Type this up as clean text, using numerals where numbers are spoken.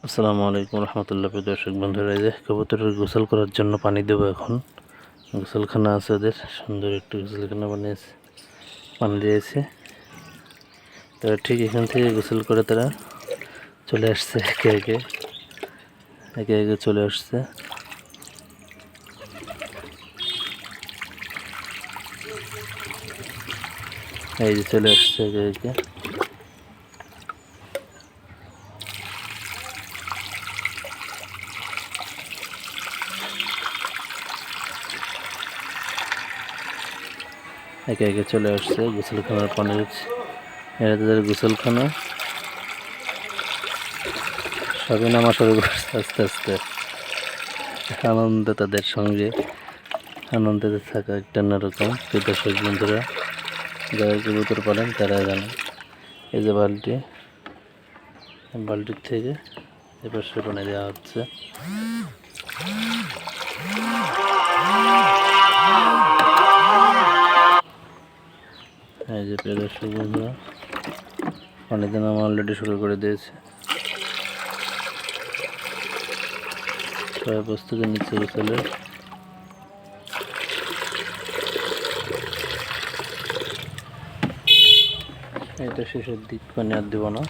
আসসালামু আলাইকুম রহমতুল্লাহ। প্রিয় দর্শক বন্ধুরা, এই যে কবুতরের গোসল করার জন্য পানি দেবো এখন। গোসলখানা আছে ওদের, সুন্দর একটু গোসলখানা বানিয়েছে, পানি দিয়েছে। তারা ঠিক এখান থেকে গোসল করে তারা চলে আসছে, একে একে একে একে চলে আসছে। এই যে চলে আসছে একে একে। একে একে চলে আসছে গোসলখানার পানি দিচ্ছে। এটা তাদের গোসলখানা, সবই নামা শুরু করছে আস্তে আস্তে। আনন্দ তাদের সঙ্গে, আনন্দে থাকা একটা অন্যরকম। প্রিয় দর্শক বন্ধুরা, যারা কবুতর পালেন তারা জানেন। এই যে বালতির থেকে এবার সে পানি দেওয়া হচ্ছে। এই যে প্রিয় দর্শক বন্ধুরা, পানি দেওয়া অলরেডি শুরু করে দিয়েছে। সবাই প্রস্তুতি নিচ্ছে গোসলের। এটা শেষের দিক, পানি আর দেব না।